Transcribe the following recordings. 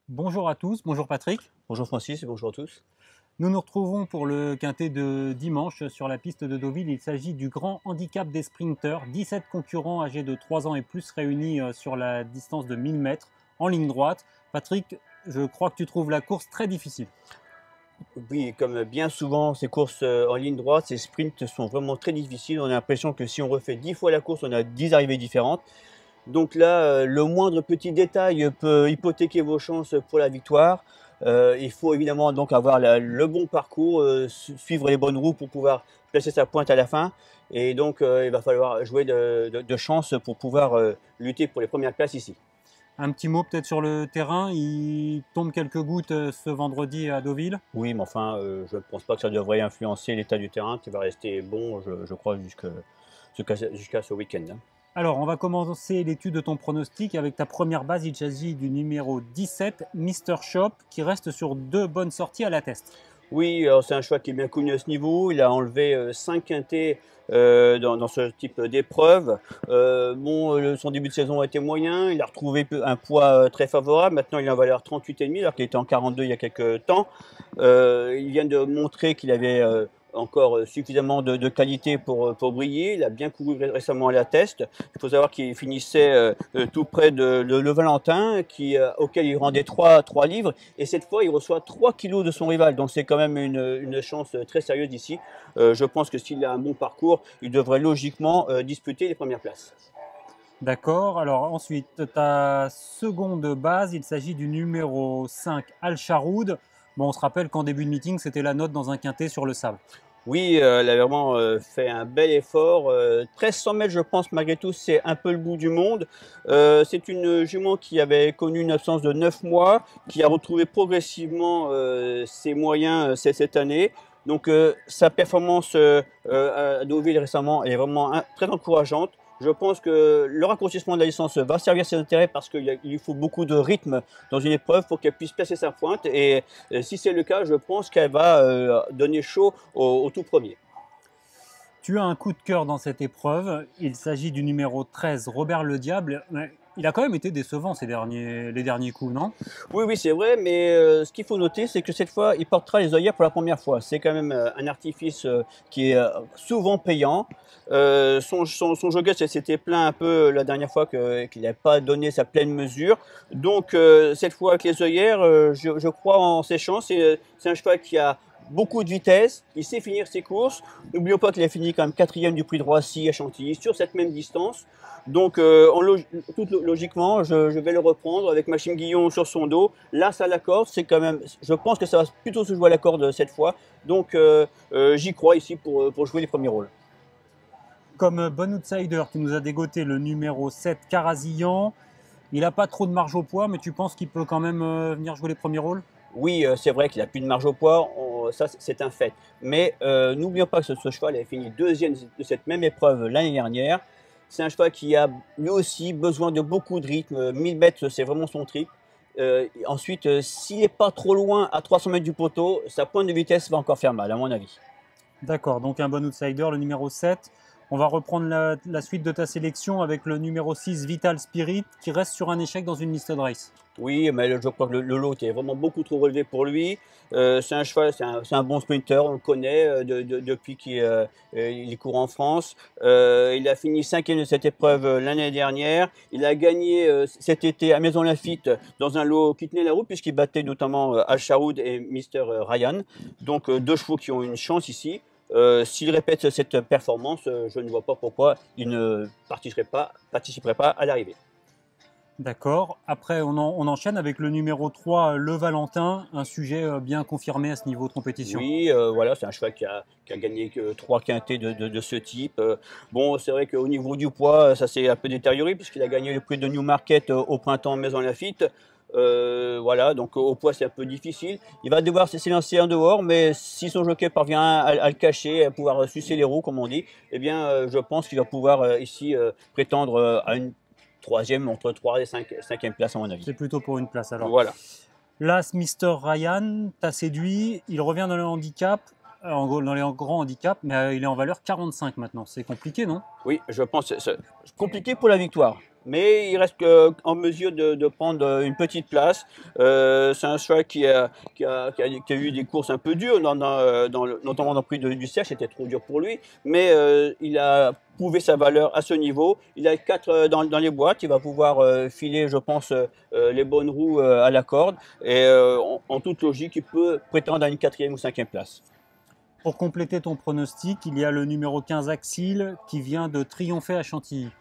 Bonjour à tous, bonjour Patrick. Bonjour Francis et bonjour à tous. Nous nous retrouvons pour le quintet de dimanche sur la piste de Deauville. Il s'agit du grand handicap des sprinteurs. 17 concurrents âgés de 3 ans et plus réunis sur la distance de 1000 mètres en ligne droite. Patrick, je crois que tu trouves la course très difficile. Oui, comme bien souvent, ces courses en ligne droite, ces sprints sont vraiment très difficiles. On a l'impression que si on refait 10 fois la course, on a 10 arrivées différentes. Donc là, le moindre petit détail peut hypothéquer vos chances pour la victoire. Il faut évidemment donc avoir le bon parcours, suivre les bonnes roues pour pouvoir placer sa pointe à la fin. Et donc, il va falloir jouer de chance pour pouvoir lutter pour les premières places ici. Un petit mot peut-être sur le terrain. Il tombe quelques gouttes ce vendredi à Deauville. Oui, mais enfin, je ne pense pas que ça devrait influencer l'état du terrain qui va rester bon, je crois, jusqu'à ce week-end. Alors, on va commencer l'étude de ton pronostic avec ta première base. Il s'agit du numéro 17, Mr. Shop, qui reste sur 2 bonnes sorties à la test. Oui, c'est un cheval qui est bien connu à ce niveau. Il a enlevé 5 quintés dans ce type d'épreuve. Son début de saison a été moyen. Il a retrouvé un poids très favorable. Maintenant, il est en valeur 38,5 alors qu'il était en 42 il y a quelques temps. Il vient de montrer qu'il avait encore suffisamment de qualité pour briller. Il a bien couru récemment à la test. Il faut savoir qu'il finissait tout près de Le Valentin, auquel il rendait 3 livres. Et cette fois, il reçoit 3 kilos de son rival. Donc c'est quand même une chance très sérieuse ici. Je pense que s'il a un bon parcours, il devrait logiquement disputer les premières places. D'accord. Alors ensuite, ta seconde base, il s'agit du numéro 5, Al Charoud. Bon, on se rappelle qu'en début de meeting, c'était la note dans un quintet sur le sable. Oui, elle a vraiment fait un bel effort. 1300 mètres, je pense, malgré tout, c'est un peu le bout du monde. C'est une jument qui avait connu une absence de 9 mois, qui a retrouvé progressivement ses moyens cette année. Donc, sa performance à Deauville récemment est vraiment très encourageante. Je pense que le raccourcissement de la licence va servir ses intérêts parce qu'il lui faut beaucoup de rythme dans une épreuve pour qu'elle puisse placer sa pointe. Et si c'est le cas, je pense qu'elle va donner chaud au tout premier. Tu as un coup de cœur dans cette épreuve. Il s'agit du numéro 13, Robert Le Diable. Il a quand même été décevant les derniers coups, non? Oui, c'est vrai, mais ce qu'il faut noter, c'est que cette fois, il portera les œillères pour la première fois. C'est quand même un artifice qui est souvent payant. Son jockey s'était plaint un peu la dernière fois qu'il n'avait pas donné sa pleine mesure. Donc, cette fois, avec les œillères, je crois en ses chances. C'est un cheval qui a beaucoup de vitesse, il sait finir ses courses. N'oublions pas qu'il a fini quand même 4e du prix de Roissy à Chantilly sur cette même distance. Donc, logiquement, je vais le reprendre avec Maxime Guillon sur son dos. Là, ça l'accorde. C'est quand même, je pense que ça va plutôt se jouer à la corde cette fois. Donc, j'y crois ici pour jouer les premiers rôles. Comme bon outsider, tu nous as dégoté le numéro 7, Carazillan. Il n'a pas trop de marge au poids, mais tu penses qu'il peut quand même venir jouer les premiers rôles? Oui, c'est vrai qu'il n'a plus de marge au poids, ça c'est un fait. Mais n'oublions pas que ce cheval avait fini 2e de cette même épreuve l'année dernière. C'est un cheval qui a lui aussi besoin de beaucoup de rythme. 1000 mètres, c'est vraiment son trip. Ensuite, s'il n'est pas trop loin à 300 mètres du poteau, sa pointe de vitesse va encore faire mal, à mon avis. D'accord, donc un bon outsider, le numéro 7. On va reprendre la suite de ta sélection avec le numéro 6, Vital Spirit, qui reste sur un échec dans une listed race. Oui, mais je crois que le lot est vraiment beaucoup trop relevé pour lui. C'est un cheval, c'est un bon sprinter, on le connaît depuis qu'il court en France. Il a fini 5e de cette épreuve l'année dernière. Il a gagné cet été à Maison Lafitte dans un lot qui tenait la route puisqu'il battait notamment Al Charoud et Mr. Ryan. Donc 2 chevaux qui ont une chance ici. S'il répète cette performance, je ne vois pas pourquoi il ne participerait pas à l'arrivée. D'accord. Après, on enchaîne avec le numéro 3, Le Valentin, un sujet bien confirmé à ce niveau de compétition. Oui, voilà, c'est un cheval qui a gagné 3 quintets de ce type. Bon, c'est vrai qu'au niveau du poids, ça s'est un peu détérioré puisqu'il a gagné le prix de Newmarket au printemps Maison Lafitte. Voilà, donc au poids c'est un peu difficile. Il va devoir s'élancer en dehors, mais si son jockey parvient à le cacher, à pouvoir sucer les roues comme on dit, eh bien je pense qu'il va pouvoir ici prétendre à une 3e, entre 3 et 5e place à mon avis. C'est plutôt pour une place alors. Voilà. L'As Mr. Ryan t'a séduit, il revient dans le handicap, dans les grands handicaps, mais il est en valeur 45 maintenant. C'est compliqué, non? Oui, je pense que c'est compliqué pour la victoire. mais il reste en mesure de prendre une petite place. C'est un cheval qui a eu des courses un peu dures, notamment dans le prix du Cerf, c'était trop dur pour lui, mais il a prouvé sa valeur à ce niveau. Il a 4 dans les boîtes, il va pouvoir filer, je pense, les bonnes roues à la corde, et en toute logique, il peut prétendre à une 4e ou 5e place. Pour compléter ton pronostic, il y a le numéro 15 Axil qui vient de triompher à Chantilly.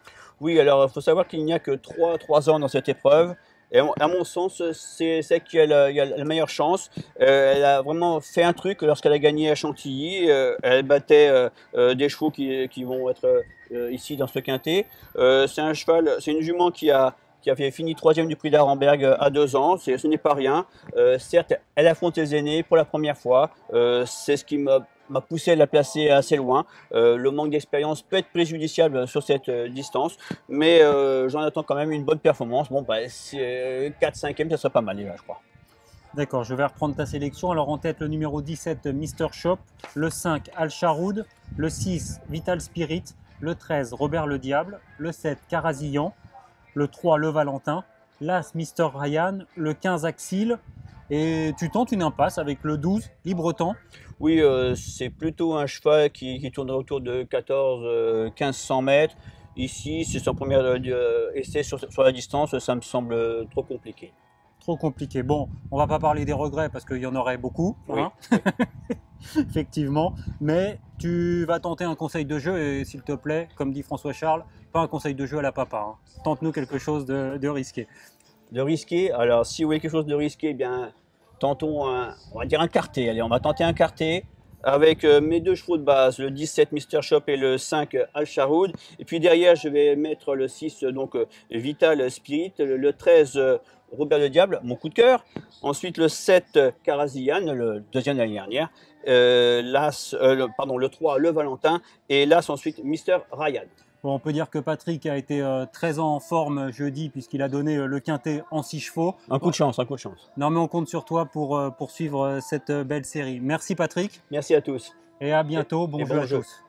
Oui, alors il faut savoir qu'il n'y a que 3 ans dans cette épreuve. Et à mon sens, c'est celle qui a la meilleure chance. Elle a vraiment fait un truc lorsqu'elle a gagné à Chantilly. Elle battait des chevaux qui vont être ici dans ce quintet. C'est une jument qui avait fini 3e du prix d'Arenberg à 2 ans. Ce n'est pas rien. Certes, elle affronte les aînés pour la première fois. C'est ce qui m'a poussé à la placer assez loin. Le manque d'expérience peut être préjudiciable sur cette distance, mais j'en attends quand même une bonne performance. Bon, 4-5e, ça serait pas mal déjà, je crois. D'accord, je vais reprendre ta sélection. Alors en tête, le numéro 17, Mr. Shop, le 5, Al Charoud, le 6, Vital Spirit, le 13, Robert le Diable, le 7, Carazillan, le 3, Le Valentin, l'As, Mr. Ryan, le 15, Axil, et tu tentes une impasse avec le 12, Libretemps. Oui, c'est plutôt un cheval qui tournerait autour de 14-1500 mètres. Ici, c'est son premier essai sur la distance, ça me semble trop compliqué. Trop compliqué. Bon, on va pas parler des regrets parce qu'il y en aurait beaucoup, Oui. hein. Effectivement, mais tu vas tenter un conseil de jeu et s'il te plaît, comme dit François Charles, pas un conseil de jeu à la papa, hein. Tente-nous quelque chose de risqué. De risqué, alors si vous voulez quelque chose de risqué, eh bien, tentons on va dire un quartet. Allez, on va tenter un quartet avec mes 2 chevaux de base, le 17 Mr. Shop et le 5 Al Charoud. Et puis derrière, je vais mettre le 6 donc Vital Spirit, le 13 Robert le Diable, mon coup de cœur. Ensuite le 7 Carazillan, le deuxième de l'année dernière. Le 3 Le Valentin et l'As ensuite Mr. Ryan. Bon, on peut dire que Patrick a été très en forme jeudi puisqu'il a donné le quintet en 6 chevaux. Un coup de chance, un coup de chance. Non mais on compte sur toi pour poursuivre cette belle série. Merci Patrick. Merci à tous. Et à bientôt. Bon jeu à tous.